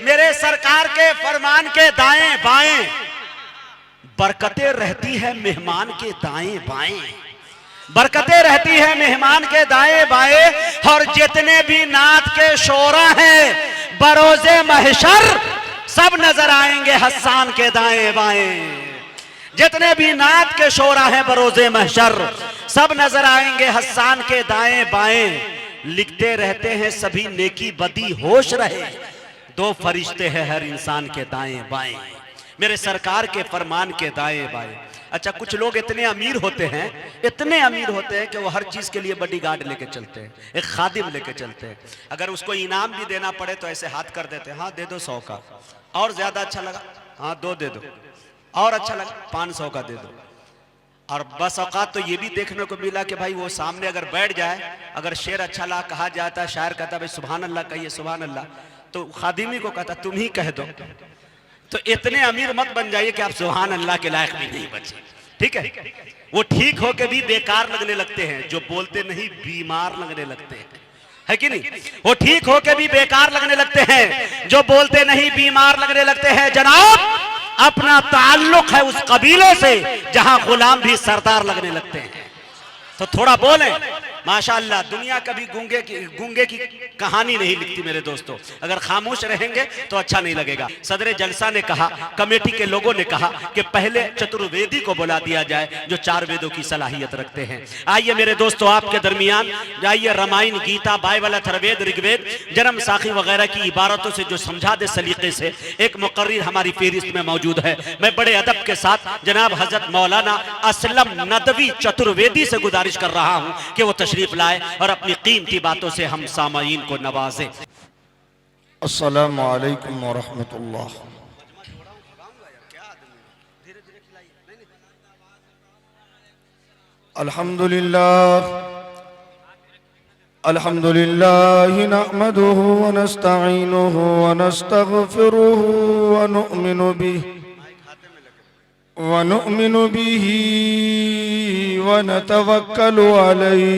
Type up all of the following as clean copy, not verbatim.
मेरे सरकार के फरमान के दाएं बाएं बरकतें रहती है मेहमान के दाएं बाएं, बरकतें रहती है मेहमान के दाएं बाएं। और जितने भी नात के शोरा हैं बरोज़े महशर सब नजर आएंगे हस्सान के दाएं बाएं। जितने भी नात के शोरा हैं बरोज़े महशर सब नजर आएंगे हस्सान के दाएं बाएं। लिखते रहते हैं सभी नेकी बदी होश रहे, दो फरिश्ते हैं हर इंसान के दाएं बाएं, मेरे सरकार के फरमान के दाएं बाएं। अच्छा, कुछ लोग इतने अमीर होते हैं, इतने अमीर होते हैं कि वो हर चीज के लिए बॉडीगार्ड लेके चलते हैं, एक खादिम लेके चलते हैं। अगर उसको इनाम भी देना पड़े तो ऐसे हाथ कर देते हैं, हाँ दे दो 100 का, और ज्यादा अच्छा लगा हाँ 2 दे दो, और अच्छा लगा 500 का दे दो। और बस औकात तो ये भी देखने को मिला कि भाई वो सामने अगर बैठ जाए, अगर शेर अच्छा लगा कहा जाता है, शायर कहता भाई सुभान अल्लाह कहिए सुभान अल्लाह, तो खादिमी को कहता तुम ही कह दो। तो इतने अमीर मत बन जाइए कि आप सुभान अल्लाह के लायक भी नहीं बचे, ठीक है। वो ठीक होके भी बेकार लगने लगते हैं, जो बोलते नहीं बीमार लगने लगते हैं, है कि नहीं। वो ठीक होके भी बेकार लगने लगते हैं, जो बोलते नहीं बीमार लगने लगते हैं। जनाब, अपना ताल्लुक है उस कबीले से जहां गुलाम भी सरदार लगने लगते हैं। तो थोड़ा बोलें माशाअल्लाह। दुनिया कभी गूंगे की कहानी नहीं लिखती मेरे दोस्तों, अगर खामोश रहेंगे तो अच्छा नहीं लगेगा। सदर जलसा ने कहा, कमेटी के लोगों ने कहा कि पहले चतुर्वेदी को बुला दिया जाए जो 4 वेदों की सलाहियत रखते हैं। आइए मेरे दोस्तों, आपके दरमियान आइए रामायण, गीता, बाइबल, अथर्ववेद, ऋग्वेद, जन्म साखी वगैरह की इबारतों से जो समझा दे सलीके से, एक मुकर्रिर हमारी फेहरिस्त में मौजूद है। मैं बड़े अदब के साथ जनाब हजरत मौलाना असलम नदवी चतुर्वेदी से गुजारिश कर रहा हूं कि वो तशरीफ लाए और अपनी कीमती बातों से हम सामाईन को नवाजे। अस्सलामु अलैकुम व रहमतुल्लाह। अल्हम्दुलिल्लाह अल्हम्दुलिल्लाह नहमदुहु व नस्तईनुहु व नस्तगफिरुहु व नुमिनु बिही व नतवक्कलु अलैहि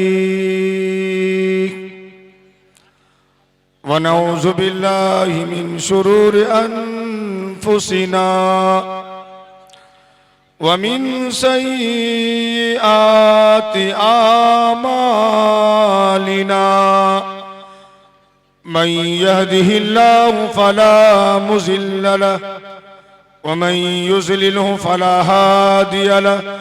व नऊज़ु बिल्लाहि मिन शुरूरि अनफुसिना व मिन सय्यिआति आमालिना। मन यहदिहिल्लाहु फला मुज़िल्ल लहु व मन युज़लिलहु फला हादिय लहु।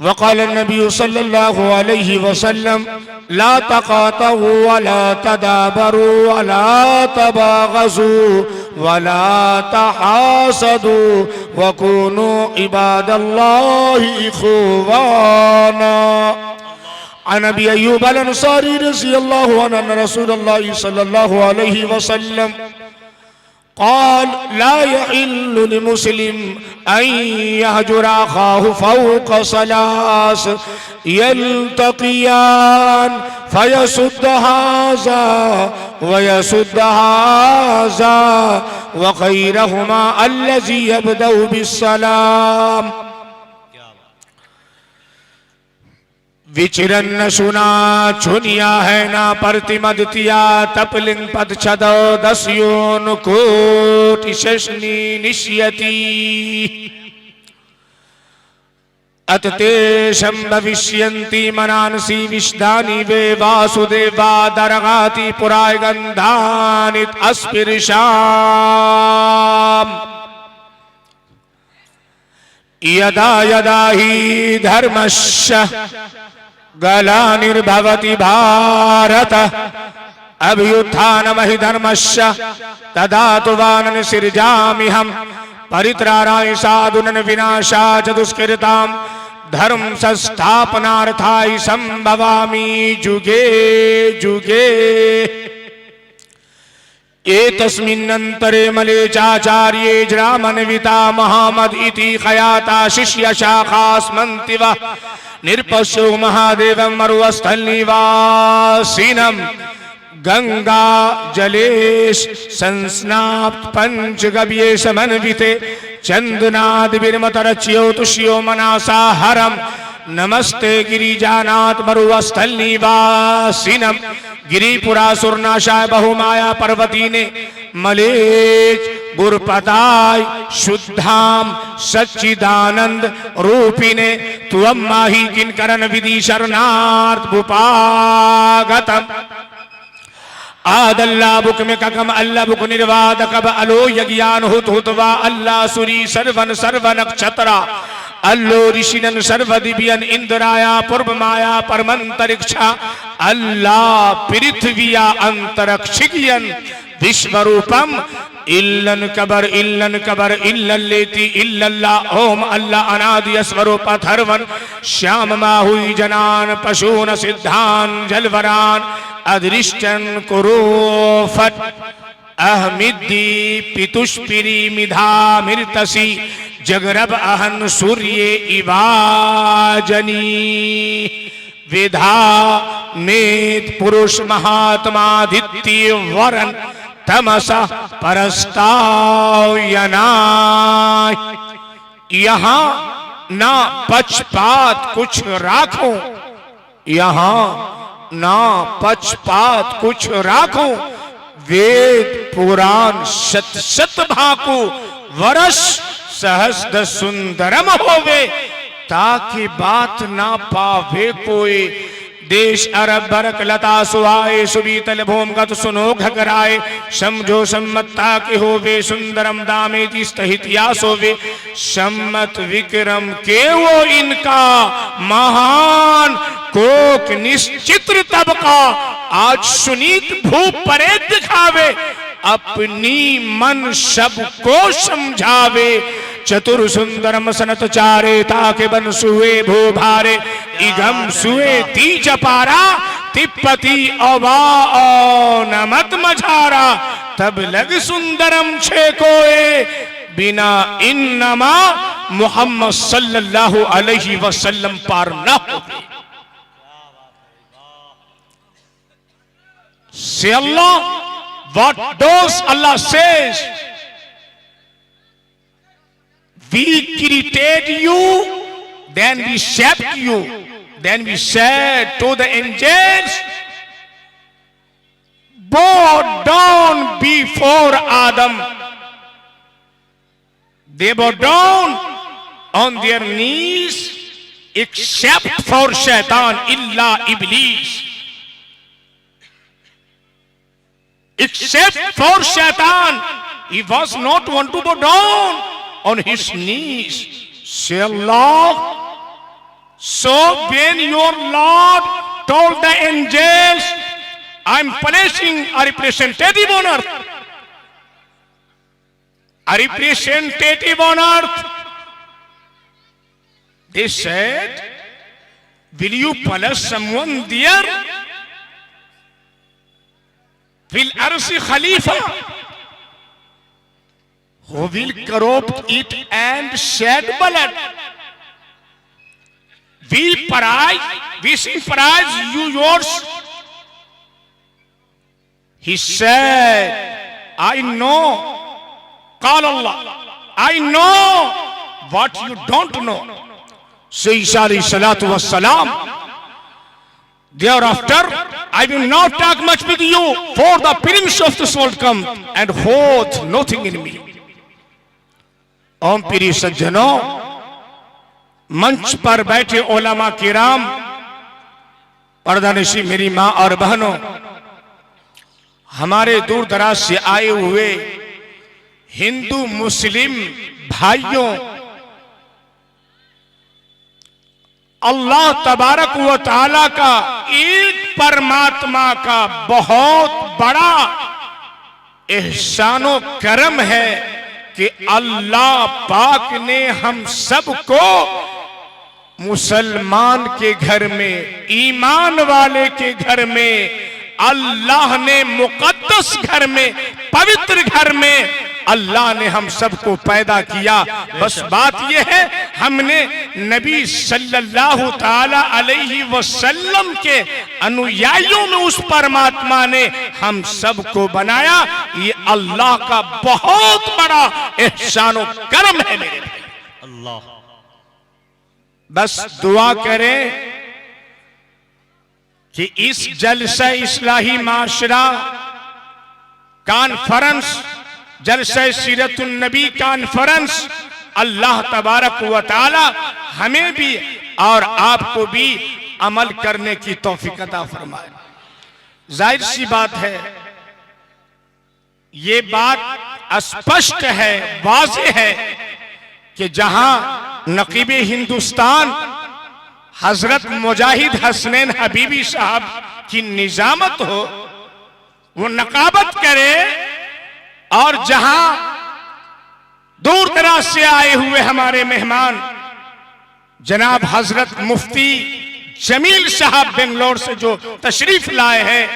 वक़ाल नबी सल्लल्लाहु अलैहि वसल्लम ला तक़ातऊ वला तदाबरू वला तबाग़ज़ू वला तहासदू वकुनू इबादल्लाहि इख़वाना। अन अबी अय्यूब अल अंसारी रज़ियल्लाहु अन्हु अन्न रसूलल्लाह सल्लल्लाहु अलैहि वसल्लम क़ाल ला यहिल्लु लिमुस्लिम अन यहजुरा अख़ाहु फ़ौक़ सलास यल्तक़ियान फयसुद्द हाज़ा व यसुद्द हाज़ा व ख़ैरुहुमा अल्लज़ी यब्दउ बिस्सलाम। विचरन न सुना चुनिया है ना प्रतिमदतिया तपलिंग पद छदो दस्योन कोटि शशनी निश्यति अतते भविष्यन्ति मनांसी विष्दानि वे वासुदेवा दरगाति पुराय गंधानित अस्पृशाम। यदा यदा ही धर्मस्य ग्लानिर्भवति भारत अभ्युत्थानमहि धर्मस्य तदातुवानन सिर्जाम्यहम् परित्राणाय साधूनां विनाशाय दुष्कृतां धर्म संस्थापनार्थाय संभवामि जुगे जुगे। एतस्मिन्नन्तरे मलेचाचार्ये रामन्विता महामद इति खयाता शिष्य शाखास्मन्ति वा निर्पश्यो महादेवं मरुस्थलनिवासिनं गंगा जलेश संस्नाप्त पंचगव्ये समन्विते चंदनादिर्मतरच्यो तुष्यो मनासा हरम नमस्ते गिरिजानाथ मरुस्थलनिवासिनं गिरिपुरासुरनाशाय बहुमाया पर्वती ने मलेच गुरपताय शुद्धाम सच्चिदानंद रूपिणे त्वं माहि किंकरन विधि शरणार्थ भूपागतम। आदल्ला बुक में ककम अल्लाह बुक निर्वाद कब अलो यज्ञान हुत हुतवा अल्लाह सुरी सर्वन सर्व नक्षत्रा अल्लो ऋषिनन सर्व दिव्यन इंद्राया पूर्व माया परमंतरिक्षा अल्लाह पृथ्विया अंतरिक्षियन विश्वरूपम इल्लन कबर इल्लल्लेति इल्लल्लाह ओम अल्लाह अनादि स्वरूप थर्वन श्याम माहुई जनान पशून सिद्धान जलवरान अदृष्टन कुरु फट अहमिद्दी पितुष्पिरी मिधा मिर्तसी जगरब अहन सूर्य इवाजनी विधा मेद पुरुष महात्मादित्य वरन तमसा परस्तायना। यहाँ ना पक्षपात कुछ राखो, यहाँ ना पक्षपात कुछ राखो, वेद पुराण शत शत भाकु वर्ष सहस्र सुंदरम होवे ताकि बात ना पावे कोई। देश अरब बरक लता सुहाए सुबीतल भूमगत सुनो घगराए समझो सम्मत्ता के होवे सुंदरम दामे जिस्तहितियास होवे सम्मत विक्रम के वो इनका महान कोक निश्चित्र तबका आज सुनीत भूप परे दिखावे अपनी मन सबको समझावे। चतुर सुंदरम सनत चारे ताके बन सुए भू भारे इगम सुए तीज पारा तिप्पति अवा नमत मझारा तब लग सुंदरम छे कोए बिना इन्नमा मुहम्मद सल्लल्लाहु अलैहि वसल्लम पार न हो। Say Allah, what does Allah says? We created you, then we shaped you, then we said to the angels, bow down before Adam. They bow down on their knees except for Shaitan, illa Iblis. Except for Shaitan, he was not want to bow down on his knees. Say Allah, So when your Lord told the angels, I'm placing a representative on earth, a representative on earth, they said, will you place someone there? Will arsi khalifa, who will corrupt it and shed blood? We sympathize you yours. He said, I know. Qala Allah, I know what you don't know. So Isa alayhi salatu was salam, thereafter I will not talk much with you, for the prince of this world come and hold nothing in me. ओम प्रिय सज्जनों, मंच पर बैठे ओलमा किराम, पर्दानशी मेरी मां और बहनों, हमारे दूर दराज से आए हुए हिंदू मुस्लिम भाइयों, अल्लाह तबारक व तआला का एक परमात्मा का बहुत बड़ा एहसानो करम है कि अल्लाह पाक ने हम सबको मुसलमान के घर में, ईमान वाले के घर में, अल्लाह ने मुकद्दस घर में, पवित्र घर में अल्लाह ने हम सबको पैदा किया। बस बात यह है, हमने नबी सल्लल्लाहु ताला अलैहि वसल्लम के अनुयायियों में उस परमात्मा ने हम सबको बनाया। ये अल्लाह का बहुत बड़ा एहसान और करम है मेरे भाई। अल्लाह, बस दुआ करें कि इस जलसा इस्लाही माशरा कॉन्फ्रेंस, जलसा सीरतुन नबी कॉन्फ्रेंस, अल्लाह तबारक व तआला हमें भी और आपको भी अमल करने की तौफीक अता फरमाए। जाहिर सी बात है, ये बात स्पष्ट है, वाज़ेह है कि जहां नकीब हिंदुस्तान हजरत मुजाहिद हसनैन हबीबी साहब की निजामत हो, वो नकाबत करे, और जहां दूर दराज से आए हुए हमारे मेहमान जनाब हजरत मुफ्ती जमील साहब बेंगलोर से जो तशरीफ लाए हैं,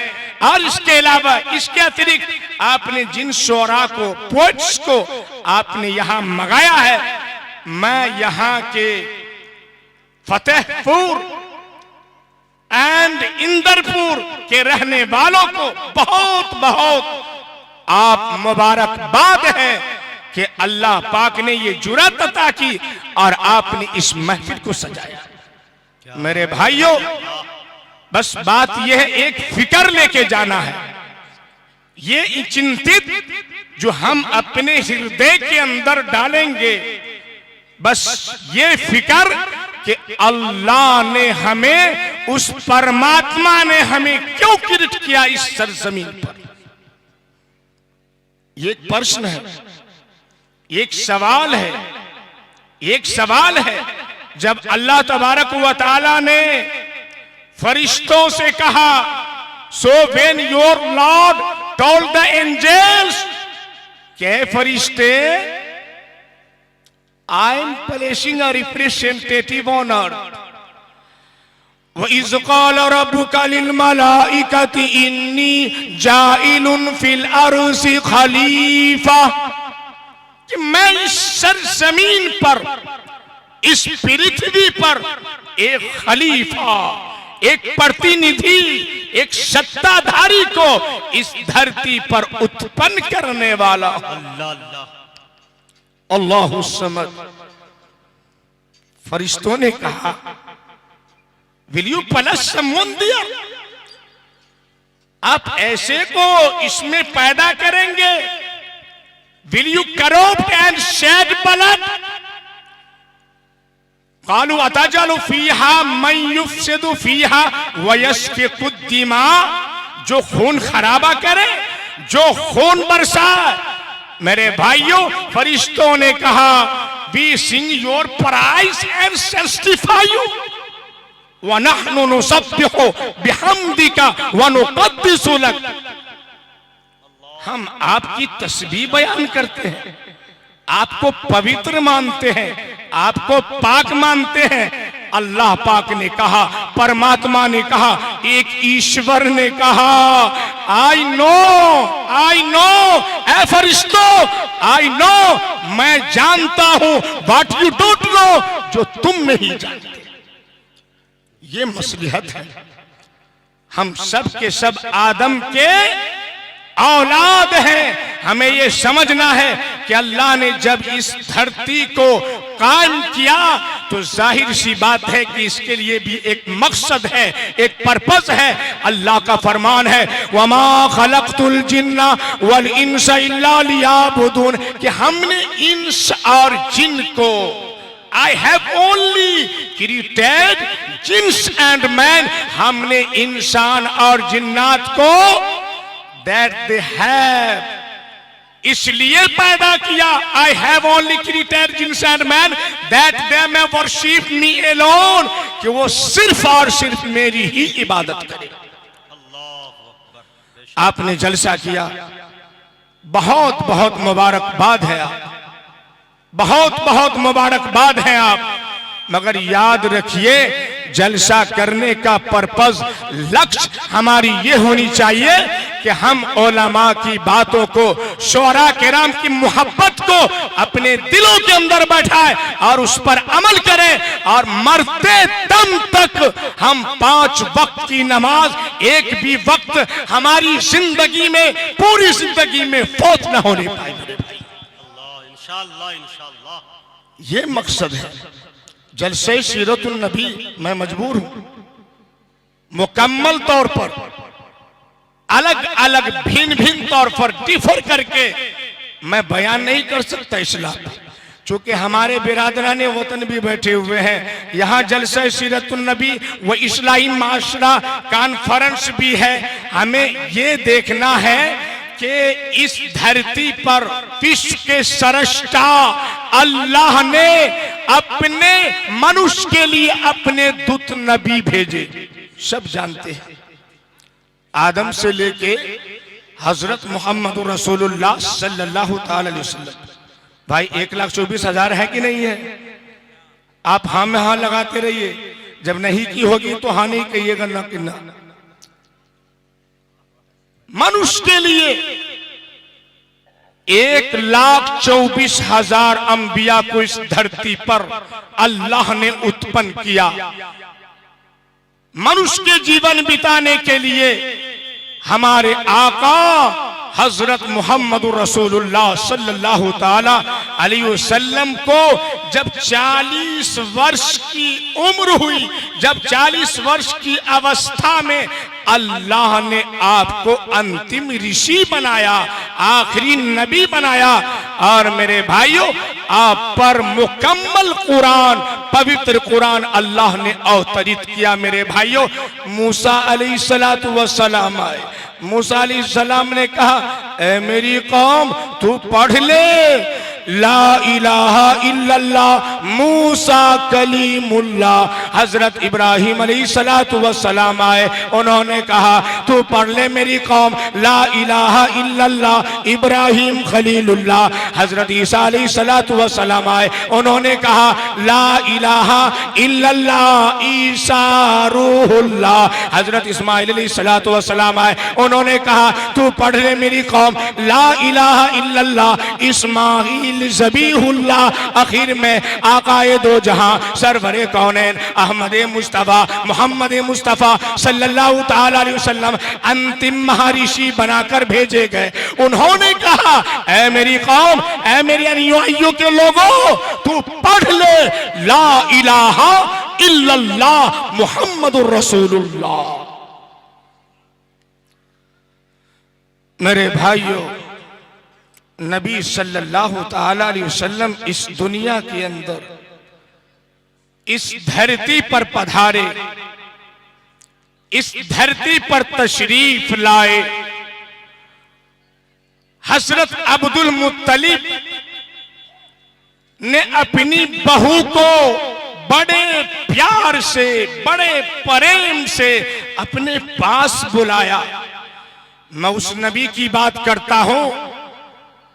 और इसके अलावा इसके अतिरिक्त आपने जिन शोरा को, पोइट्स को आपने यहां मंगाया है, मैं यहां के फतेहपुर एंड इंदरपुर के रहने वालों को बहुत बहुत आप मुबारकबाद है कि अल्लाह पाक ने ये जुर्रत अता की और आपने इस महफिल को सजाया। मेरे भाइयों, बस बात यह है, एक फिक्र लेके जाना है, ये चिंतित जो हम अपने हृदय के अंदर डालेंगे, बस ये फिक्र कि अल्लाह ने हमें, उस परमात्मा ने हमें क्यों क्रिएट किया इस सरजमीन पर। ये एक प्रश्न है, एक सवाल है, एक सवाल है। जब अल्लाह तबारक व तआला ने फरिश्तों से कहा, so when your lord told the angels, क्या फरिश्ते, I am placing a representative on earth, वइज़ क़ाल रब्बुका लिल मलाइकति इन्नी जाइलुन फिल अर्ज़ि खलीफा, कि मैं इस सरजमीन पर, इस पृथ्वी पर एक खलीफा, एक प्रतिनिधि, एक सत्ताधारी को इस धरती पर उत्पन्न करने वाला। अल्लाहु समद। फरिश्तों ने कहा, will you place someone there, आप ऐसे को इसमें पैदा करेंगे, will you corrupt and shed blood, कालू अतजलु फीहा मन युफ्सिदु फीहा व यस्फिकु दिमा, जो खून खराबा करे, जो खून बरसाए। मेरे भाइयों, फरिश्तों ने कहा, we sing your praise and justify you, व नहनु नुसब्बिहु बिहम्दिका व नुक़द्दिसु लक। हम आपकी तस्बीह बयान करते हैं, आपको पवित्र मानते हैं, आपको पाक मानते हैं। अल्लाह पाक ने कहा, परमात्मा ने कहा, एक ईश्वर ने कहा, आई नो ए फरिश्तों, आई नो, मैं जानता हूं व्हाट यू डोंट नो, जो तुम नहीं जानते। ये मसलिहत है। हम सब के सब आदम के औलाद हैं। हमें यह समझना है कि अल्लाह ने जब इस धरती को कायम किया तो जाहिर सी बात है कि इसके लिए भी एक मकसद है, एक पर्पस है। अल्लाह का फरमान है, वमा खलक़तुल जिन्ना वल इंसा इल्ला लियाबुदून, कि हमने इंस और जिन को, I have only created jeans and man, हमने इंसान और जिन्नात को that they have इसलिए पैदा किया, I have only created jeans and man that they may worship me alone, कि वो सिर्फ और सिर्फ मेरी ही इबादत करें। आपने जलसा किया, बहुत बहुत मुबारकबाद है आप, बहुत बहुत मुबारकबाद है आप, मगर याद रखिए जलसा करने का पर्पस, लक्ष्य हमारी ये होनी चाहिए कि हम उलमा की बातों को, शुअरा किराम की मोहब्बत को अपने दिलों के अंदर बैठाए और उस पर अमल करें, और मरते दम तक हम 5 वक्त की नमाज एक भी वक्त हमारी जिंदगी में, पूरी जिंदगी में फौत न होने पाए। ये मकसद है जलसे सीरतुन नबी। मैं मजबूर हूं मुकम्मल तौर पर, अलग अलग भिन्न भिन्न तौर पर डिफर करके मैं बयान नहीं कर सकता इस्लाम, चूंकि हमारे बिरादरान वतन भी बैठे हुए हैं। यहाँ जलसा सीरतुन नबी व इस्लाही माशरा कॉन्फ्रेंस भी है। हमें ये देखना है कि इस धरती पर विश्व के सरष्टा अल्लाह ने अपने मनुष्य के लिए अपने दूत नबी भेजे। सब जानते हैं, आदम से लेके हजरत मोहम्मद रसूलुल्लाह सल्लल्लाहु ताला अलैहि वसल्लम। भाई 1,24,000 है कि नहीं है? आप हाँ में हाँ लगाते रहिए, जब नहीं की होगी तो हाँ नहीं कहिएगा, ना कि ना। मनुष्य के लिए 1,24,000 अंबिया को इस धरती पर अल्लाह ने उत्पन्न किया। मनुष्य के जीवन बिताने के लिए हमारे आका हजरत मोहम्मद रसूलुल्लाह सल्लल्लाहु ताला अलैहि वसल्लम को जब 40 वर्ष की उम्र हुई, जब 40 वर्ष की अवस्था में अल्लाह ने आपको अंतिम ऋषि बनाया, आखिरी नबी बनाया। और मेरे भाइयों, आप पर मुकम्मल कुरान, पवित्र कुरान अल्लाह ने अवतरित किया। मेरे भाइयों, मूसा अलैहिस्सलातु वस्सलाम आए। मूसा अलैहिस्सलाम ने कहा, ए मेरी कौम, तू पढ़ ले ला इलाहा इल्लल्लाह मूसा कलीमुल्लाह। हजरत इब्राहिम अलैहिस्सलातु वस्सलाम आए, उन्होंने कहा, तू पढ़ ले मेरी कौम ला इलाहा इल्लल्लाह इब्राहिम खलीलुल्लाह। हजरत ईसा अलैहिस्सलातु वस्सलाम आए, उन्होंने कहा, ला इलाहा इल्लल्लाह ईसा रूहुल्लाह। हजरत इस्माइल अलैहिस्सलातु वस्सलाम आए, उन्होंने कहा, तू पढ़ ले मेरी कौम ला इलाहा इल्लल्लाह इस्माइल ज़बीहुल्लाह। आखिर में आकाए दो जहां सरवरे कौनैन अहमद मुस्तफ़ा मोहम्मद मुस्तफ़ा सल्लल्लाहु ताला अलैहि वसल्लम अंतिम महर्षि बनाकर भेजे गए। उन्होंने कहा, ऐ मेरी कौम, ऐ मेरे अनुयायियों के लोगों, तू पढ़ ले ला इलाहा इल्लल्लाह मुहम्मदुर रसूलुल्लाह। मेरे भाइयों, नबी सल्लल्लाहु ताला अलैहि वसल्लम इस दुनिया के अंदर, इस धरती पर पधारे, इस धरती पर तशरीफ लाए। हजरत अब्दुल मुत्तलिब ने अपनी बहू को बड़े प्यार से, बड़े प्रेम से अपने पास बुलाया। मैं उस नबी की बात करता हूं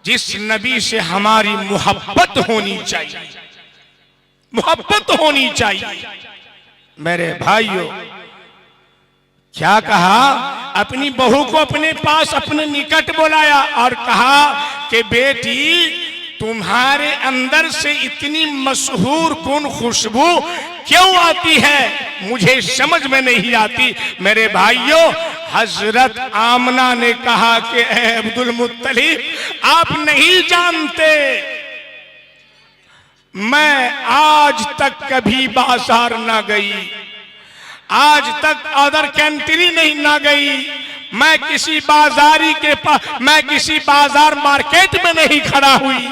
जिस नबी से हमारी मोहब्बत होनी चाहिए, मोहब्बत होनी चाहिए। मेरे भाइयों, क्या कहा? अपनी बहू को अपने पास, अपने निकट बुलाया और कहा कि बेटी, तुम्हारे अंदर से इतनी मशहूर कुन खुशबू क्यों आती है, मुझे समझ में नहीं आती। मेरे भाइयों, हजरत आमना ने कहा कि ए अब्दुल मुत्तलिब, आप नहीं जानते, मैं आज तक कभी बाजार ना गई, आज तक अदर कंट्री नहीं ना गई, मैं किसी बाजारी के पास, मैं किसी बाजार मार्केट में नहीं खड़ा हुई,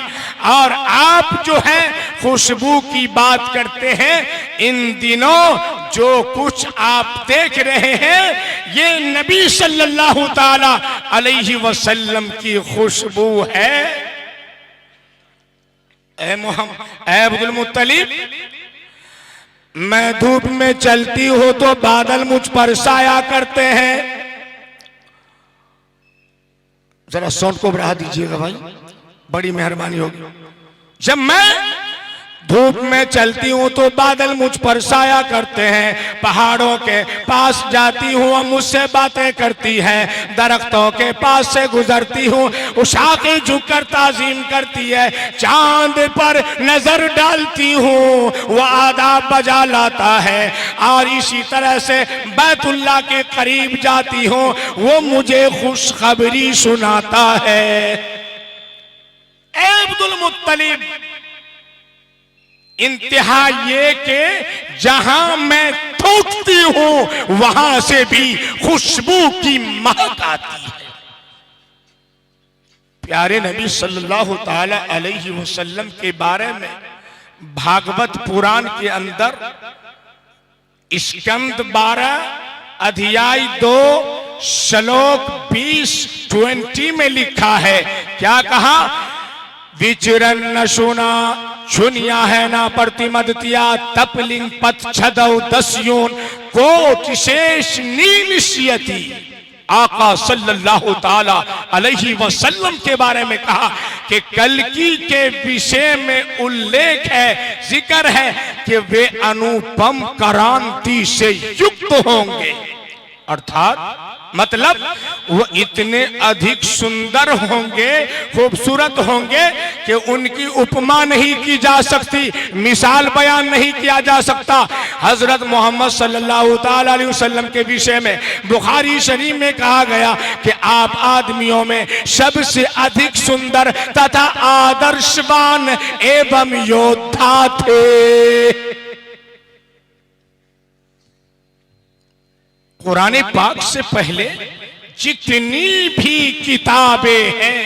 और आप जो है खुशबू की बात करते हैं। इन दिनों जो कुछ आप देख रहे हैं ये नबी सल्लल्लाहु ताला अलैहि वसल्लम की खुशबू है। ए मोहम्मद, ए अब्दुल मुत्तलिब, मैं धूप में चलती हूं तो बादल मुझ पर साया करते हैं। जरा साउंड को बढ़ा दीजिएगा भाई, बड़ी मेहरबानी होगी। जब मैं धूप में चलती हूं तो बादल मुझ पर साया करते हैं, पहाड़ों के पास जाती हूं और मुझसे बातें करती हैं, दरख्तों के पास से गुजरती हूं, उशाकें झुककर ताजीम करती है, चांद पर नजर डालती हूं, वो आदाब बजा लाता है, और इसी तरह से बैतुल्लाह के करीब जाती हूं, वो मुझे खुशखबरी सुनाता है। ए अब्दुल मुत्तलिब, इंतहा ये कि जहां मैं थूकती हूं वहां से भी खुशबू की महक आती है। प्यारे नबी सल्लल्लाहु ताला अलैहि वसल्लम के बारे में भागवत पुराण के अंदर स्कंद 12 अध्याय 2 श्लोक 20 में लिखा है। क्या कहा? विचरन न सुना छुनिया है ना प्रतिमदतिया तपलिंग पथ छदौ दस्यून कोट शेष नीलश्यति। आका सल्लल्लाहु ताला अलैहि वसल्लम के बारे में कहा कि कल्कि के विषय में उल्लेख है, जिक्र है कि वे अनुपम क्रांति से युक्त होंगे, अर्थात मतलब वो इतने अधिक सुंदर होंगे, खूबसूरत होंगे कि उनकी उपमा नहीं की जा सकती, मिसाल बयान नहीं किया जा सकता। हजरत मोहम्मद सल्लल्लाहु ताला अलैहि वसल्लम के विषय में बुखारी शरीफ में कहा गया कि आप आदमियों में सबसे अधिक सुंदर तथा आदर्शवान एवं योद्धा थे। कुरान पाक से पहले जितनी भी किताबें हैं,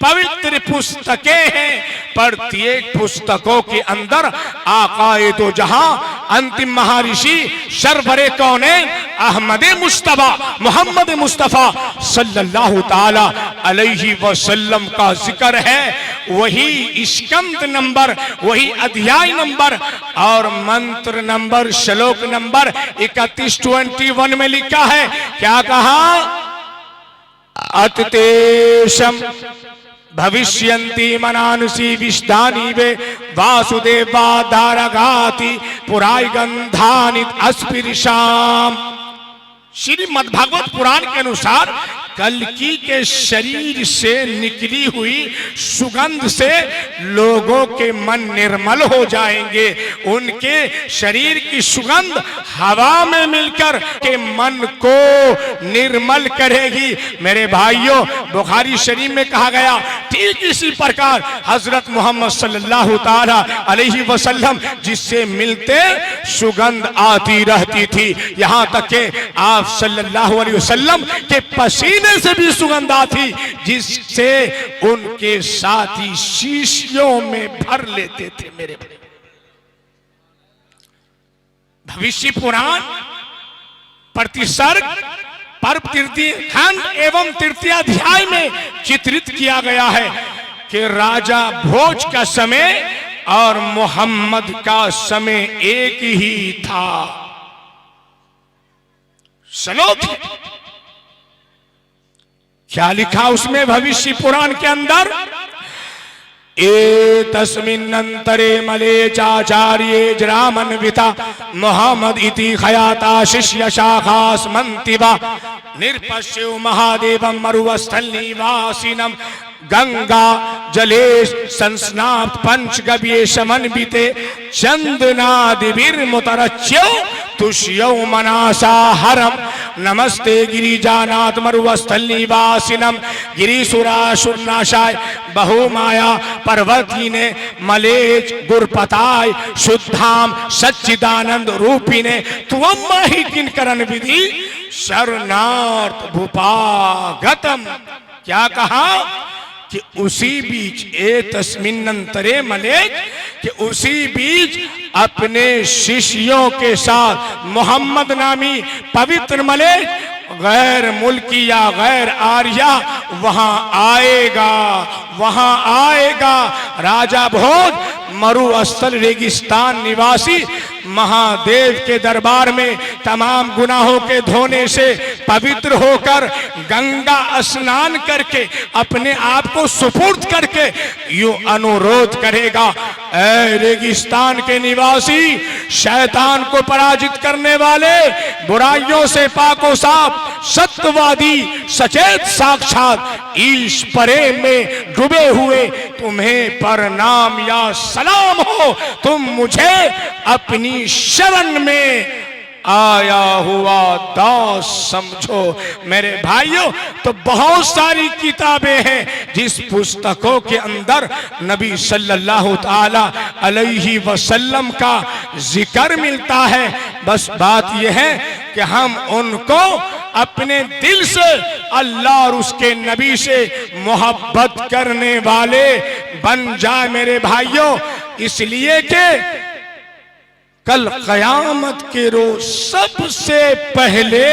पवित्र पुस्तकें हैं, प्रत्येक पुस्तकों के अंदर आकाए दो जहां अंतिम महर्षि सरवरे कौनैन अहमद मुस्तफा मोहम्मद मुस्तफा सल्लल्लाहु ताला अलैहि वसल्लम का जिक्र है। वही स्कंद नंबर, वही अध्याय नंबर और मंत्र नंबर, श्लोक नंबर 31 में लिखा है। क्या कहा? अततेशम भविष्यन्ति मनानुषी विष्टानि वे वासुदेवा दारगाति पुराय गंधानि अस्पिरिशाम। श्रीमद् भागवत पुराण के अनुसार कल्कि के शरीर से निकली हुई सुगंध से लोगों के मन निर्मल हो जाएंगे। उनके शरीर की सुगंध हवा में मिलकर के मन को निर्मल करेगी। मेरे भाइयों, बुखारी शरीफ में कहा गया, ठीक इसी प्रकार हजरत मोहम्मद सल्लल्लाहु ताला अलैहि वसल्लम जिससे मिलते सुगंध आती रहती थी, यहां तक के आप सल्लल्लाहु अलैहि वसल्लम के पसीने से भी सुगंध आती, जिससे उनके साथी शीशियों में भर लेते थे। मेरे भविष्य पुराण प्रतिसर्ग पर्व तृतीय खंड एवं तृतीय अध्याय में चित्रित किया गया है कि राजा भोज का समय और मोहम्मद का समय एक ही था। चलो क्या लिखा उसमें भविष्य पुराण के अंदर, ए तस्मिन्नंतरे मले चाचार्ये जरामन्विता मोहम्मद इति खयाता शिष्य शाखास्मन्तिवा निर्पश्यु महादेवं मरुवस्थल निवासिनम गंगा जलेश संस्नात पंचगव्ये समन्विते चंदनादिभिर्मुतरच्यो तुष्यो मनासा हरम नमस्ते गिरिजानाथ मरुवस्थल निवासिनम गिरीसुरासुरनाशाय बहुमाया पर्वती ने मलेच गुरपताय शुद्धाम सच्चिदानंद रूपिने त्वम माहि किंकरन विधि शरणार्थ भूपागतम। क्या कहा कि उसी बीच ए तस्मिन्नंतरे मलेक, कि उसी बीच अपने शिष्यों के साथ मोहम्मद नामी पवित्र मलेक गैर मुल्की या गैर आर्या वहां आएगा, वहां आएगा। राजा भोज मरुस्थल रेगिस्तान निवासी महादेव के दरबार में तमाम गुनाहों के धोने से पवित्र होकर गंगा स्नान करके अपने आप को सुपुर्द करके यूं अनुरोध करेगा, ऐ रेगिस्तान के निवासी, शैतान को पराजित करने वाले, बुराइयों से पाको साफ, सत्यवादी, सचेत साक्षात ईश प्रेम में डूबे हुए तुम्हें प्रणाम या सलाम हो। तुम मुझे अपनी शरण में आया हुआ दास समझो। मेरे भाइयों, तो बहुत सारी किताबें हैं जिस पुस्तकों के अंदर नबी सल्लल्लाहु ताला अलैहि वसल्लम का जिक्र मिलता है। बस बात यह है कि हम उनको अपने दिल से अल्लाह और उसके नबी से मोहब्बत करने वाले बन जाए मेरे भाइयों। इसलिए कि कल कयामत के रोज सबसे पहले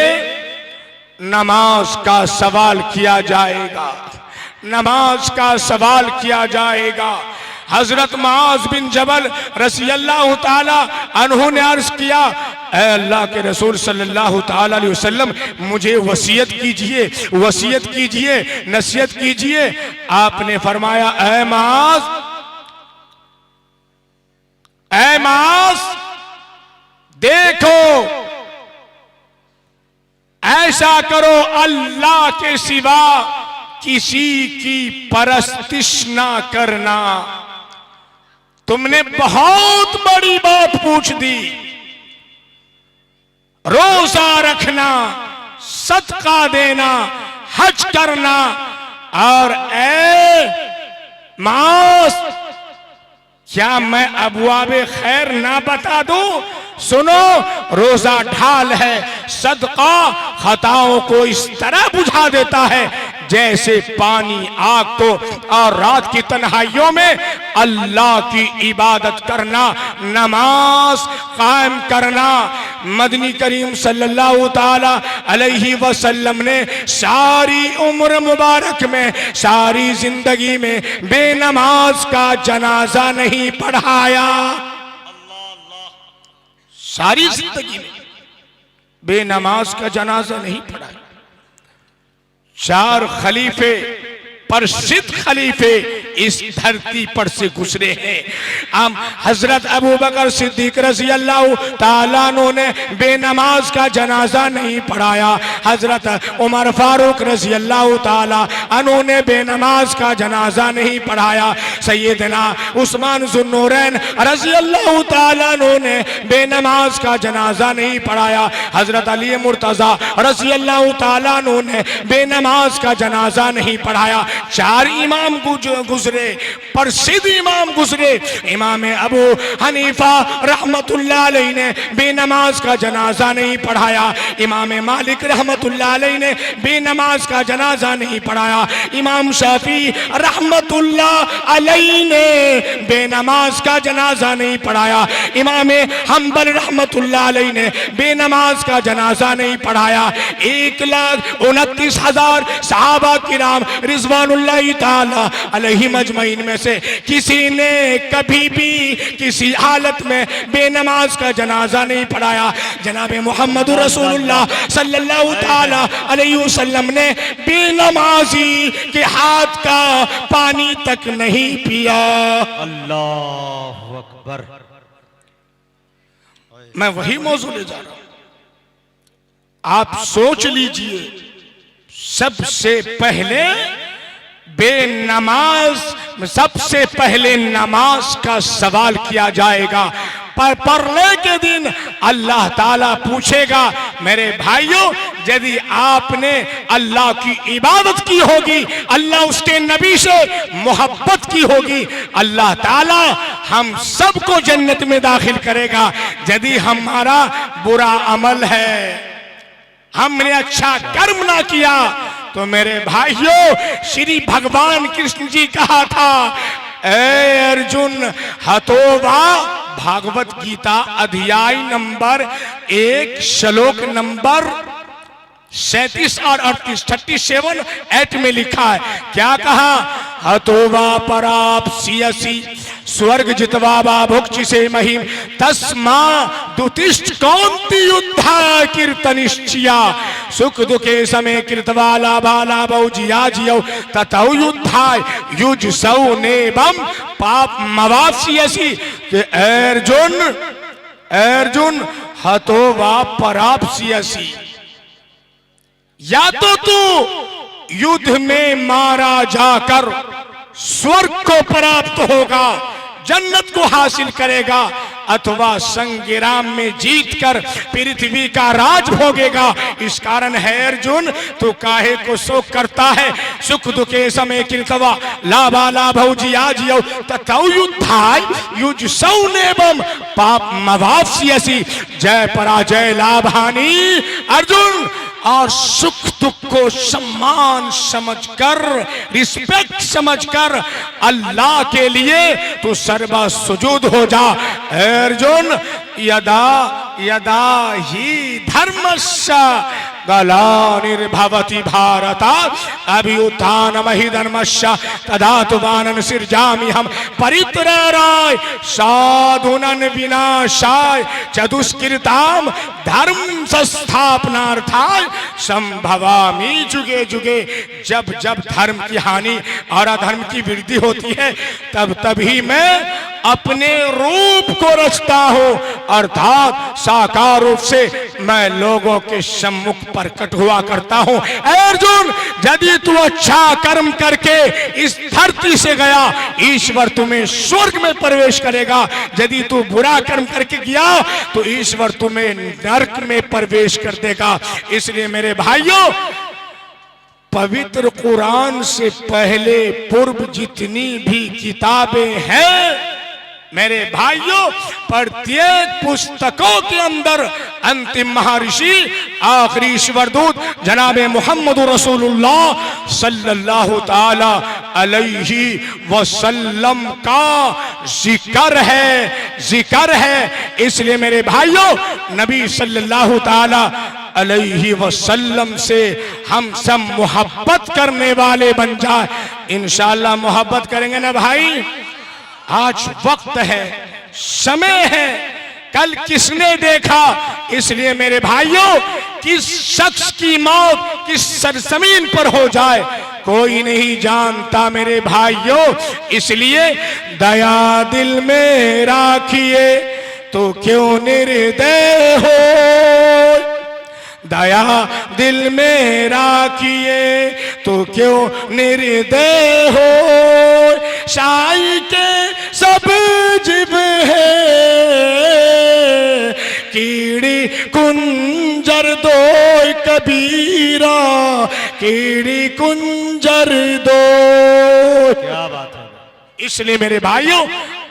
नमाज का सवाल किया जाएगा, नमाज का सवाल किया जाएगा। हजरत मुआज बिन जबल रज़ियल्लाहु ताला अन्हु ने अर्ज किया, ऐ अल्लाह के रसूल सल्लल्लाहु ताला अलैहि वसल्लम, मुझे वसीयत कीजिए, वसीयत कीजिए, नसीहत कीजिए। आपने फरमाया, ऐ मुआज, ऐ मुआज, देखो ऐसा करो, अल्लाह के सिवा किसी की परस्तिश ना करना। तुमने बहुत बड़ी बात पूछ दी, रोजा रखना, सदका देना, हज करना, और ऐ मास, क्या मैं अबवाबे खैर ना बता दूं? सुनो, रोजा ढाल है, सदका खताओं को इस तरह बुझा देता है जैसे पानी आग को, और रात की तन्हाइयों में अल्लाह की इबादत करना, नमाज कायम करना। मदनी करीम सल्लल्लाहु ताला अलैहि वसल्लम ने सारी उम्र मुबारक में, सारी जिंदगी में बेनमाज का जनाजा नहीं पढ़ाया। सारी जिंदगी में बेनमाज का जनाजा नहीं पढ़ाया। 4 खलीफे, प्रसिद्ध खलीफे इस धरती पर से गुजरे हैं। हम हजरत अबू बकर सिद्दीक रज़ी अल्लाह ताला अन्हु ने बेनमाज का जनाजा नहीं पढ़ाया। हजरत उमर फारूक रज़ी अल्लाह ताला अन्हु ने बेनमाज का जनाजा नहीं पढ़ाया। सैयदना उस्मान ज़ुन्नूरैन रज़ी अल्लाह ताला अन्हु ने बेनमाज का जनाजा नहीं पढ़ाया। हजरत अली मुर्तज़ा रज़ी अल्लाह ताला अन्हु ने बेनमाज का जनाजा नहीं पढ़ाया। 4 इमाम गुजरे, प्रसिद्ध इमाम गुजरे। इमाम अबू हनीफा रहमतुल्लाह अलैहि ने बेनमाज का जनाजा नहीं पढ़ाया। इमाम मालिक रहमतुल्लाह अलैहि ने बेनमाज का जनाजा नहीं पढ़ाया। इमाम शाफी रहमतुल्लाह अलैहि ने बेनमाज का जनाजा नहीं पढ़ाया। इमाम हम्बल रहमतुल्लाह अलैहि ने बेनमाज का जनाजा नहीं पढ़ाया। 1,29,000 सहाबा किराम रिजवान रिजवानुल्लाहि ताला अलैहिम अजमईन में से किसी ने कभी भी किसी हालत में बेनमाज का जनाजा नहीं पढ़ाया। जनाब मोहम्मद रसूलुल्लाह सल्लल्लाहु ताला अलैहि वसल्लम ने बेनमाजी के हाथ का पानी तक नहीं पिया। अल्लाह अकबर। मैं वही मौजू ले जा रहा हूं। आप सोच लीजिए, सबसे पहले बेनमाज, सबसे पहले नमाज का सवाल किया जाएगा। पर परले के दिन अल्लाह ताला पूछेगा, मेरे भाइयों यदि आपने अल्लाह की इबादत की होगी, अल्लाह उसके नबी से मोहब्बत की होगी, अल्लाह ताला हम सबको जन्नत में दाखिल करेगा। यदि हमारा बुरा अमल है, हमने अच्छा कर्म ना किया, तो मेरे भाइयों श्री भगवान कृष्ण जी कहा था, ए अर्जुन हतोवा, भागवत गीता अध्याय नंबर 1 श्लोक नंबर 37 और 38, 37, 8 में लिखा है। क्या कहा? हतोवा पराप्सियसि स्वर्ग जितवा भुक्चि से महिम तस्मा दुतिष्ठ कौंति युद्धा कीर्तनिश्चिया सुख दुखे समय कृतवाला बाला बहुजिया जियो ततौ युद्धाय युज सौ नेबम पाप मवासियसि। अर्जुन अर्जुन हतोवा पराप्सियसि, या तो तू युद्ध में मारा जाकर स्वर्ग को प्राप्त होगा, जन्नत को हासिल करेगा, अथवा संग्राम में जीतकर पृथ्वी का राज भोगेगा। इस कारण है अर्जुन, तू काहे को शोक करता है? सुख दुखे समय कृतवा लाभा लाभौ जिया जियो ततौ युद्धाय युज सौनेबम पाप मवाप्स्यसि। जय पराजय लाभ हानि अर्जुन, और सुख दुख को सम्मान समझकर, रिस्पेक्ट समझकर अल्लाह के लिए तू सर्व सुजूद हो जा। अर्जुन यदा यदा ही धर्मस्य ग्लानिर्भवति भारत अभ्युत्थानमहि धर्मस्य तदात्मानं सृजामि हम परित्राणाय साधूनां विनाशाय च दुष्कृतां धर्म संस्थापनार्थाय संभवामि जुगे जुगे। जब जब धर्म की हानि और अधर्म की वृद्धि होती है, तब तभी मैं अपने रूप को रचता हूं, अर्थात साकार रूप से मैं लोगों के सम्मुख प्रकट हुआ करता हूं। अर्जुन, यदि तू अच्छा कर्म करके इस धरती से गया, ईश्वर तुम्हें स्वर्ग में प्रवेश करेगा। यदि तू बुरा कर्म करके गया तो ईश्वर तुम्हें नरक में प्रवेश कर देगा। इसलिए मेरे भाइयों, पवित्र कुरान से पहले पूर्व जितनी भी किताबें हैं मेरे भाइयों, प्रत्येक पुस्तकों के अंदर अंतिम महर्षि आखिरी ईश्वर दूत जनाब मोहम्मद रसूलुल्लाह सल्लल्लाहु ताला अलैहि वसल्लम का जिक्र है। इसलिए मेरे भाइयों, नबी सल्लल्लाहु ताला अलैहि वसल्लम से हम सब मोहब्बत करने वाले बन जाए। इंशाअल्लाह मोहब्बत करेंगे ना भाई। आज वक्त है, समय है, कल किसने देखा। इसलिए मेरे भाइयों, किस शख्स की मौत किस सरजमीन पर हो जाए कोई नहीं जानता मेरे भाइयों। इसलिए दया दिल में राखिए तो क्यों निर्दय हो, दया दिल में राखिए तो क्यों निर्दय हो। शाही के सब जिब है, कीड़ी कुंजर दो कबीरा, कीड़ी कुंजर दो। क्या बात है। इसलिए मेरे भाइयों,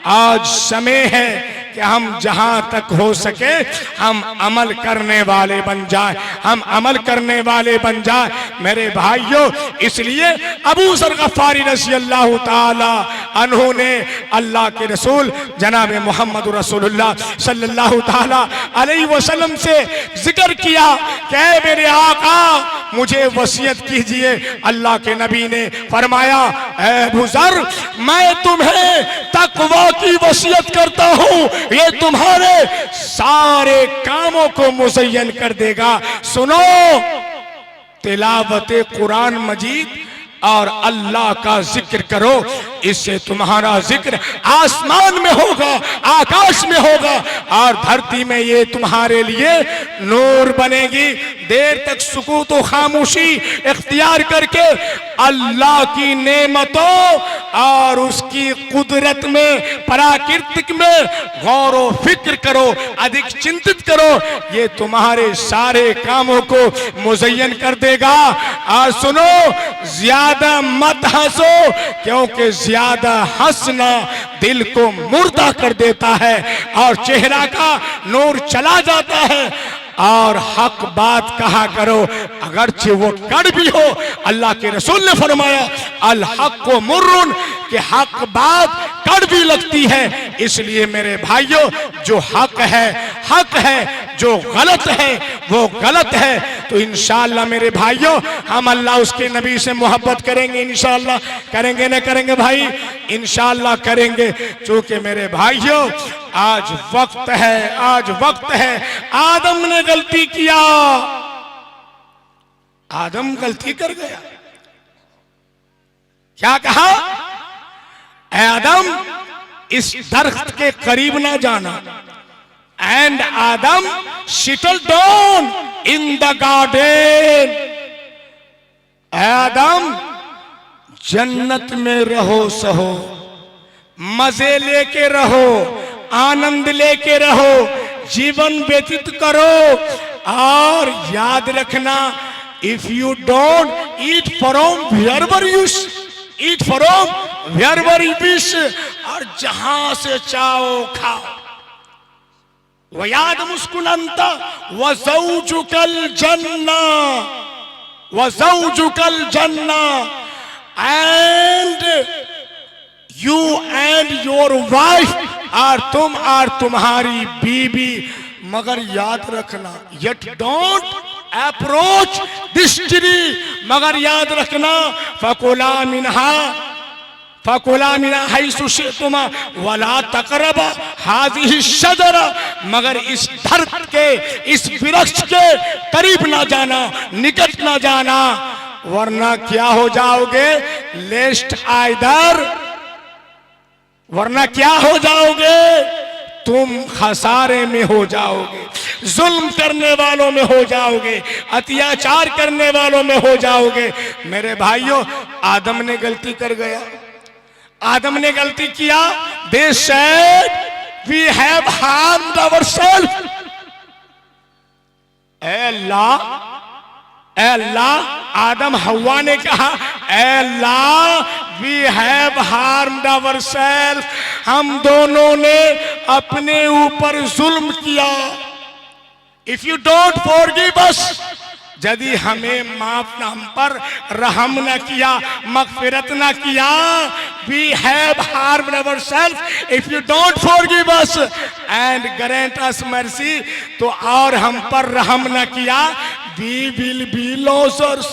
आज समय है कि हम जहां तक हो सके हम अमल करने वाले बन जाएं, हम अमल करने वाले बन जाएं मेरे भाइयों। इसलिए अबू ज़र गफ़ारी रज़ियल्लाहु ताला अन्हु ने अल्लाह के रसूल जनाब मोहम्मद रसूलुल्लाह सल्लल्लाहु ताला अलैहि वसल्लम से जिक्र किया कि मेरे आका मुझे वसीयत कीजिए। अल्लाह के नबी ने फरमाया, ऐ अबू ज़र, मैं तुम्हें तकवा की वसीयत करता हूं, ये तुम्हारे सारे कामों को मुज़य्यन कर देगा। सुनो, तिलावत कुरान मजीद और अल्लाह का जिक्र करो, इससे तुम्हारा जिक्र आसमान में होगा, आकाश में होगा और धरती में ये तुम्हारे लिए नूर बनेगी। देर तक सुकूत व खामोशी इख्तियार करके अल्लाह की नेमतों और उसकी कुदरत में, प्राकृतिक में गौर व फिक्र करो, अधिक चिंतित करो, ये तुम्हारे सारे कामों को मुज़य्यन कर देगा। और सुनो, ज्यादा मत हंसो, क्योंकि ज्यादा हंसना दिल को मुर्दा कर देता है और चेहरा का नूर चला जाता है। और हक बात कहा करो, अगरचे वो कड़वी हो। अल्लाह के रसूल ने फरमाया, अल हक मुर्रुन, कि हक बात कड़वी लगती है। इसलिए मेरे भाइयों, जो हक है, जो गलत है वो गलत है। तो इंशाअल्लाह मेरे भाइयों, हम अल्लाह उसके नबी से मोहब्बत करेंगे। इंशाअल्लाह करेंगे ना करेंगे भाई? इंशाअल्लाह करेंगे। क्योंकि मेरे भाइयों, आज वक्त है। आदम ने गलती किया, आदम गलती कर गया। क्या कहा? ऐ आदम, इस दरख्त के करीब ना जाना। And Adam settled down in the garden. ऐ आदम, जन्नत में रहो सहो, मजे लेके रहो, आनंद लेके रहो, जीवन व्यतीत करो। और याद रखना, if you don't eat from wherever you eat from wherever you wish, और जहां से चाहो खाओ। वयाद मुस्कुनंता वज़ौजुकल जन्ना, and you and your wife, और तुम और तुम्हारी बीबी। मगर याद रखना, yet don't approach this tree, मगर याद रखना, फकुला मिन्हा हैसु शि'तुमा वला तक़रबा हाज़िही शजरा, मगर इस दरख्त के, इस वृक्ष के करीब ना जाना, निकट ना जाना, वरना क्या हो जाओगे? लेस्ट आइदर, वरना क्या हो जाओगे? तुम खसारे में हो जाओगे, जुल्म करने वालों में हो जाओगे, अत्याचार करने वालों में हो जाओगे। मेरे भाइयों, आदम ने गलती कर गया, आदम ने गलती किया। They said we have harmed ourselves. अल्लाह, आदम हव्वा ने कहा, अल्लाह we have harmed ourselves, हम दोनों ने अपने ऊपर जुल्म किया। If you don't forgive us, यदि हमें माफ, हम पर रहम न किया, मगफिरत न किया, we have harmed ourselves. If you don't forgive us and grant us mercy, तो और हम पर रहम न किया, we will be losers,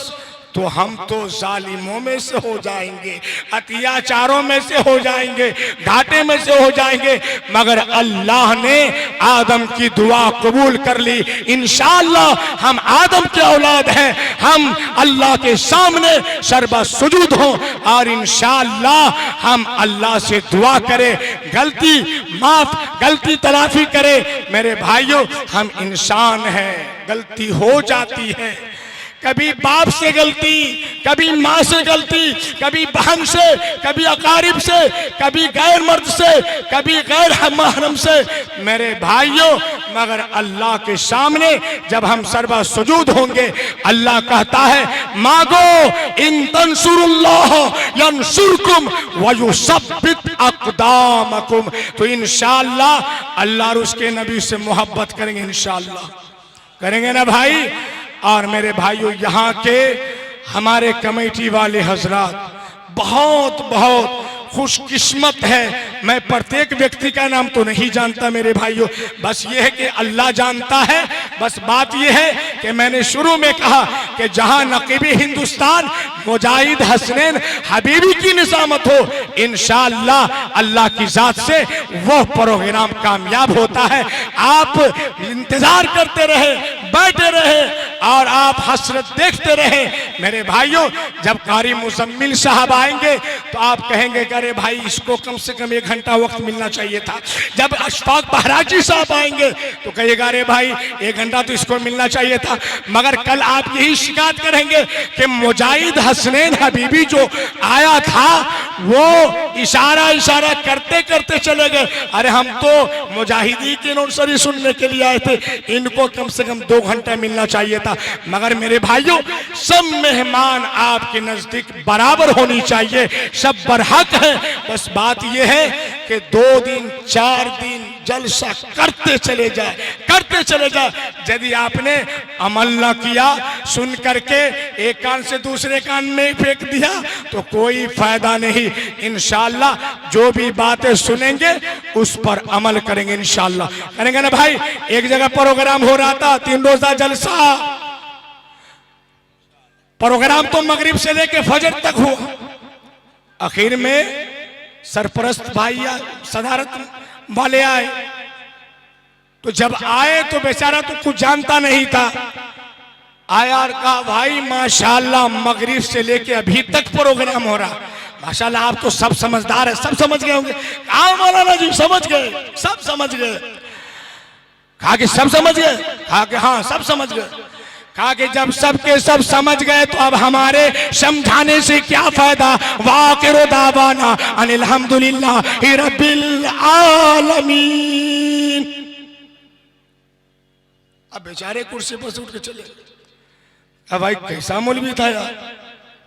तो हम तो जालिमों में से हो जाएंगे, अत्याचारों में से हो जाएंगे, घाटे में से हो जाएंगे। मगर अल्लाह ने आदम की दुआ कबूल कर ली। इंशाअल्लाह हम आदम के औलाद हैं, हम अल्लाह के सामने सर्बा सुजूद हों और इंशाअल्लाह हम अल्लाह से दुआ करें, गलती माफ, गलती तलाफी करें। मेरे भाइयों, हम इंसान हैं, गलती हो जाती है। कभी बाप से गलती, कभी माँ से गलती, कभी बहन से, कभी अकारिब से, कभी गैर मर्द से, कभी गैर महरम से। मेरे भाइयों, मगर अल्लाह के सामने जब हम सर्वा सुजूद होंगे, अल्लाह कहता है, मांगो, इन तंसुरुल्लाह यंसुरकुम व युसब्बित अक़दामकुम। तो इंशाअल्लाह अल्लाह और उसके नबी से मोहब्बत करेंगे, इंशाअल्लाह करेंगे ना भाई। और मेरे भाइयों, यहाँ के हमारे कमेटी वाले हजरात बहुत बहुत खुशकिस्मत है। मैं प्रत्येक व्यक्ति का नाम तो नहीं जानता मेरे भाइयों, बस ये है कि अल्लाह जानता है। बस बात यह है कि मैंने शुरू में कहा कि जहां नकीबी हिंदुस्तान मुजाहिद हसनैन हबीबी की निजामत हो, इंशाअल्लाह अल्लाह की जात से वो प्रोग्राम कामयाब होता है। आप इंतजार करते रहे, बैठे रहे और आप हसरत देखते रहे। मेरे भाइयों, जब कारी मुजम्मिल साहब आएंगे तो आप कहेंगे कि अरे भाई इसको कम से कम 1 घंटा वक्त मिलना चाहिए था। जब अशफाक बहराजी साहब आएंगे तो कहिएगा अरे भाई 1 घंटा तो इसको मिलना चाहिए था। मगर कल आप यही शिकायत करेंगे कि मुजाहिद हसनैन हबीबी जो आया था वो इशारा इशारा करते करते चले गए। अरे हम तो मुजाहिदी की नौसरी सुनने के लिए आए थे, इनको कम से कम 2 घंटा मिलना चाहिए था। मगर मेरे भाइयों, सब मेहमान आपके नजदीक बराबर होनी चाहिए, सब बरहक है। बस बात यह है कि 2 दिन 4 दिन जलसा करते चले जाए, करते चले जाए। यदि आपने अमल न किया, सुन करके एक कान से दूसरे कान में फेंक दिया तो कोई फायदा नहीं। इंशाअल्लाह जो भी बातें सुनेंगे उस पर अमल करेंगे, इंशाअल्लाह करेंगे ना भाई। एक जगह प्रोग्राम हो रहा था, 3 रोजा जलसा, प्रोग्राम तो मगरिब से लेके फजर तक हुआ। आखिर में सरपरस्त भाई सदारत वाले आए, तो जब आए तो बेचारा तो कुछ जानता नहीं था। आया और कहा भाई माशाल्लाह मगरिब से लेके अभी तक प्रोग्राम हो रहा, माशाल्लाह आप तो सब समझदार है, सब समझ गए होंगे। कहा मौलाना जी समझ गए, सब समझ गए। कहा कि सब समझ गए? कहा कि हाँ सब समझ गए। कहा कि जब सबके सब समझ गए तो अब हमारे समझाने से क्या फायदा। वाकिर दावाना अनिल हम्दुलिल्लाहि रब्बिल आलमीन। अब बेचारे कुर्सी पर से उठ के चले। अब भाई कैसा मौलवी था यार,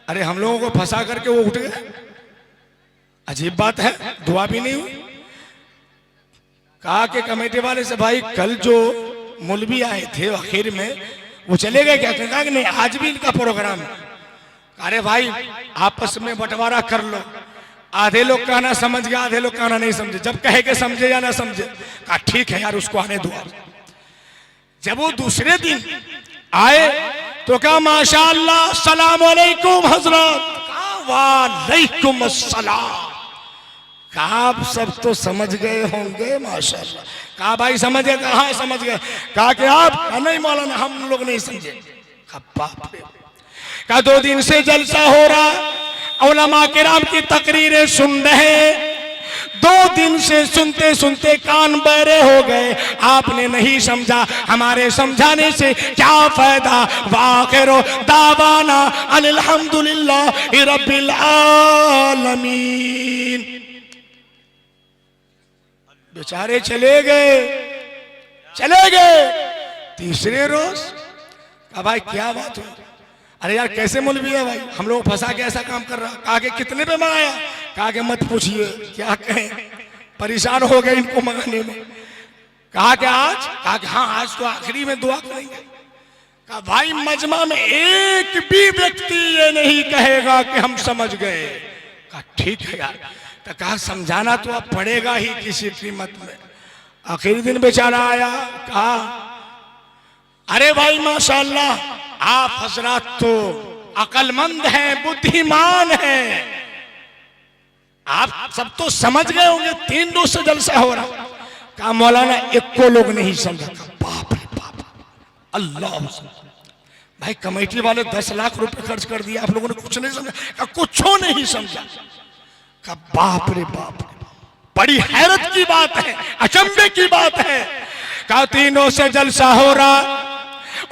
अरे हम लोगों को फंसा करके वो उठ गए, अजीब बात है, दुआ भी नहीं हुई। कहा कि कमेटी वाले से भाई कल जो मौलवी आए थे आखिर में वो चले गए क्या? कहा कि नहीं आज भी इनका प्रोग्राम है। अरे भाई आपस में बंटवारा कर लो, आधे लोग कहना समझ गया, आधे लोग कहना नहीं समझे। जब कहे के समझे या ना समझे, कहा ठीक है यार उसको आने दो। जब वो दूसरे दिन आए तो कहा माशाअल्लाह सलाम अलैकुम हजरत। कहा वालेकुम अस्सलाम। कहा आप सब तो समझ गए होंगे माशाअल्लाह। कहा भाई समझ गए? कहा समझ गए। कहा कि आप? नहीं मौलाना हम लोग नहीं समझे। कहा बाप रे। कहा 2 दिन से जलसा हो रहा, उलमा किराम की तकरीरें सुन रहे, 2 दिन से सुनते सुनते कान बहरे हो गए, आपने नहीं समझा, हमारे समझाने से क्या फायदा। वाखिरो दावाना अनिल हम्दुलिल्लाहि रब्बिल आलमीन। बेचारे चले गए, चले गए। तीसरे रोज कहा भाई क्या बात हुई? अरे यार कैसे मौलवी है भाई, हम लोग फंसा के ऐसा काम कर रहा। कहा कि कितने पे मंगाया? कहा कि मत पूछिए, क्या कहें, परेशान हो गए इनको मंगाने में। कहा कि आज? कहा कि हाँ आज तो आखिरी में दुआ करेंगे। कहा भाई मजमा में एक भी व्यक्ति ये नहीं कहेगा कि हम समझ गए। कहा ठीक है यार। तो कहा समझाना तो अब पड़ेगा ही किसी कीमत में। आखिरी दिन बेचारा आया, कहा अरे भाई माशाअल्लाह आप हजरात तो अक्लमंद हैं, बुद्धिमान हैं, आप सब तो समझ गए होंगे, 3 रोज से जलसा हो रहा। कहा मौलाना एक को लोग नहीं समझा। बाप रे बाप, अल्लाह भाई कमेटी वाले 10 लाख रुपए खर्च कर दिया, आप लोगों ने कुछ नहीं समझा? कुछ नहीं समझा। का बाप रे बाप, बड़ी हैरत की बात है, अचंभे की बात है। का 3 से जलसा हो रहा,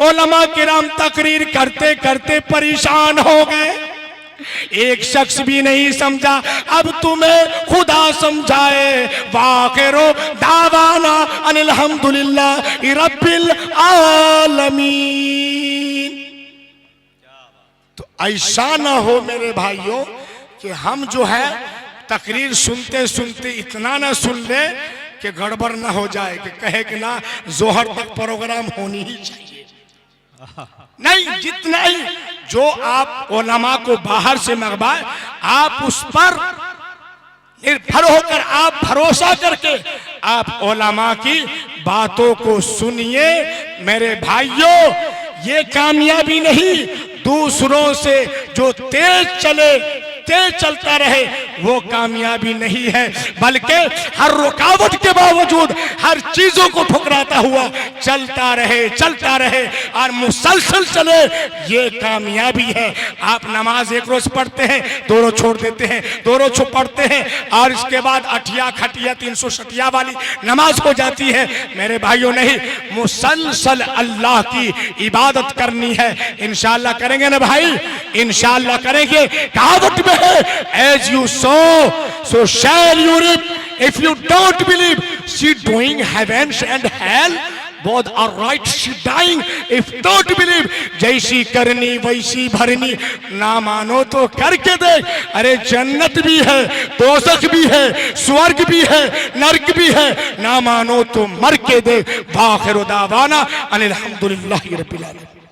उलमा किराम तकरीर करते करते परेशान हो गए, एक शख्स भी नहीं समझा। अब तुम्हें खुदा समझाए। वाखिरो दावाना अनिल हम्दुलिल्लाहि रब्बिल आलमीन। तो ऐसा ना हो मेरे भाइयों कि हम जो है तकरीर सुनते सुनते इतना ना सुन ले कि गड़बड़ ना हो जाए, कि कहे कि ना जोहर तक प्रोग्राम होनी ही चाहिए। नहीं, जितना ही जो आप उलमा को बाहर से मंगवाए, आप उस पर निर्भर होकर, आप भरोसा करके आप उलमा की बातों को सुनिए मेरे भाइयों। ये कामयाबी नहीं, दूसरों से जो तेज चलता रहे वो कामयाबी नहीं है, बल्कि हर रुकावट के बावजूद हर चीजों को ठुकराता हुआ चलता रहे और मुसलसल चले, ये कामयाबी है। आप नमाज एक रोज पढ़ते हैं, 2 रोज छोड़ देते हैं, 2 रोज पढ़ते हैं और इसके बाद अठिया खटिया 360 वाली नमाज हो जाती है। मेरे भाइयों नहीं, मुसलसल अल्लाह की इबादत करनी है। इंशाअल्लाह करेंगे ना भाई, इंशाअल्लाह करेंगे। कहावत में है, as you sow so shall you reap. If you don't believe, she doing heavens and hell both are right, she dying. If don't believe, जैसी करनी वैसी भरनी, ना मानो तो करके दे। अरे जन्नत भी है, दोज़ख भी है, स्वर्ग भी है, नरक भी है, ना मानो तो मर के दे। वाखिर दावाना अनिल हम्दुलिल्लाहि रब्बिल आलमीन।